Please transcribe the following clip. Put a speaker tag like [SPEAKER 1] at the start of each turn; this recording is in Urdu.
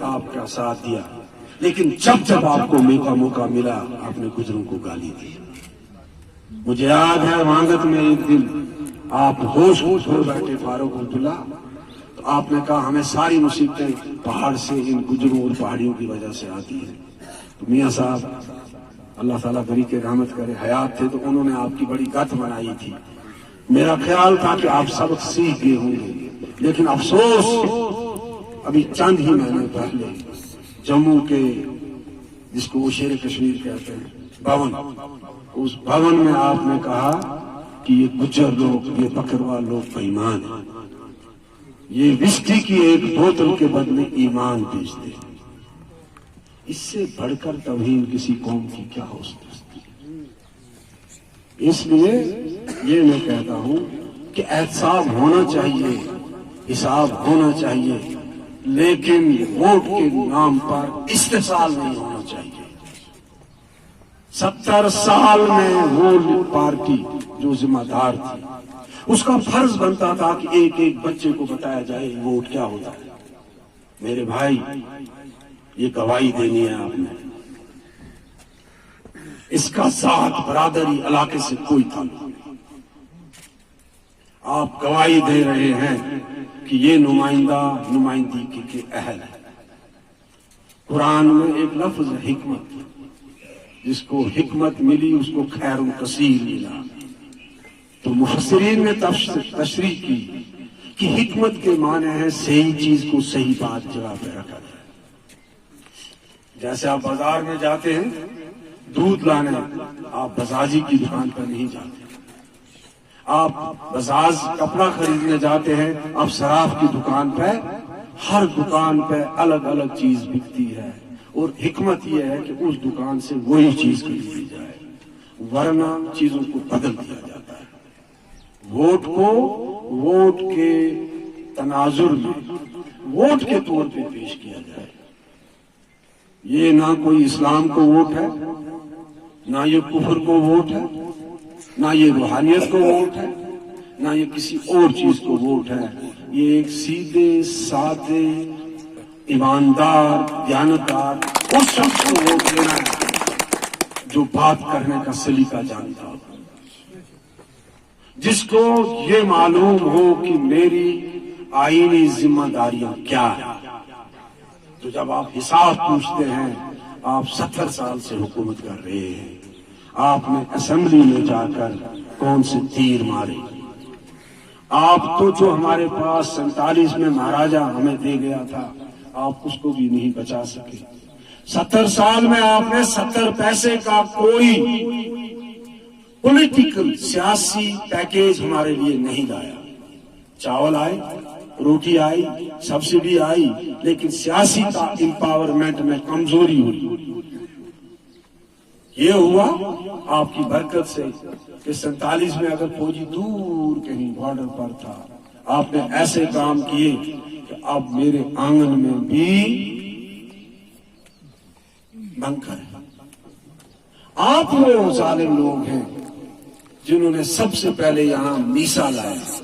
[SPEAKER 1] آپ کا ساتھ دیا، لیکن جب جب آپ کو موقع ملا آپ نے گجروں کو گالی دی۔ مجھے یاد ہے وانگت میں ایک دن آپ ہوش ہو بیٹھے فاروق عبداللہ، تو آپ نے کہا ہمیں ساری مصیبتیں پہاڑ سے ان گجروں اور پہاڑیوں کی وجہ سے آتی ہیں۔ تو میاں صاحب اللہ تعالیٰ بری کے رحمت کرے حیات تھے تو انہوں نے آپ کی بڑی گت بنائی تھی۔ میرا خیال تھا کہ آپ سبق سیکھ گئے ہوں گے، لیکن افسوس ابھی چند ہی مہینے پہلے جموں کے جس کو وہ شیر کشمیر کہتے ہیں بھون، اس بھون میں آپ نے کہا کہ یہ گجر لوگ، یہ بکروال لوگ بے ایمان ہیں، یہ وسکی کی ایک بوتل کے بدلے ایمان بیچتے ہیں۔ اس سے بڑھ کر توہین کسی قوم کی کیا ہو سکتی ہے؟ اس لیے یہ میں کہتا ہوں کہ احتساب ہونا چاہیے، حساب ہونا چاہیے، لیکن ووٹ کے نام پر استحصال نہیں ہونا چاہیے۔ 70 سال میں وہ پارٹی جو ذمہ دار تھی اس کا فرض بنتا تھا کہ ایک ایک بچے کو بتایا جائے ووٹ کیا ہوتا ہے۔ میرے بھائی یہ گواہی دینی ہے آپ نے، اس کا ذات برادری علاقے سے کوئی تعلق نہیں۔ آپ گواہی دے رہے ہیں کہ یہ نمائندگی کے اہل ہے۔ قرآن میں ایک لفظ ہے حکمت، جس کو حکمت ملی اس کو خیر کثیر ملا۔ تو مفسرین نے تشریح کی کہ حکمت کے معنی ہے صحیح چیز کو صحیح بات جگہ پہ رکھا جائے۔ جیسے آپ بازار میں جاتے ہیں دودھ لانے، آپ بزازی کی دکان پر نہیں جاتے۔ آپ بزاز کپڑا خریدنے جاتے ہیں، آپ صراف کی دکان پہ، ہر دکان پہ الگ الگ چیز بکتی ہے، اور حکمت یہ ہے کہ اس دکان سے وہی چیز خریدی جائے، ورنہ چیزوں کو بدل دیا جاتا ہے۔ ووٹ کو ووٹ کے تناظر میں ووٹ کے طور پہ پیش کیا جائے۔ یہ نہ کوئی اسلام کو ووٹ ہے، نہ یہ کفر کو ووٹ ہے، نہ یہ روحانیت کو ووٹ ہے، نہ یہ کسی اور چیز کو ووٹ ہے۔ یہ ایک سیدھے سادے ایماندار دیانتدار اس شخص کو ووٹ دینا ہے جو بات کرنے کا سلیقہ جانتا ہو، جس کو یہ معلوم ہو کہ میری آئینی ذمہ داریاں کیا ہیں۔ تو جب آپ حساب پوچھتے ہیں، آپ 70 سال سے حکومت کر رہے ہیں، آپ نے اسمبلی میں جا کر کون سے تیر مارے؟ آپ تو جو ہمارے پاس 47 میں مہاراجہ ہمیں دے گیا تھا آپ اس کو بھی نہیں بچا سکے۔ 70 سال میں آپ نے 70 پیسے کا کوئی پولیٹیکل سیاسی پیکیج ہمارے لیے نہیں لایا۔ چاول آئے، روٹی آئی، سبسڈی آئی، لیکن سیاسی کا امپاورمنٹ میں کمزوری ہوئی۔ یہ ہوا آپ کی برکت سے کہ 47 میں اگر فوجی دور کہیں بارڈر پر تھا، آپ نے ایسے کام کیے کہ اب میرے آنگن میں بھی بنکر ہے۔ آپ وہ ظالم لوگ ہیں جنہوں نے سب سے پہلے یہاں میسا لایا۔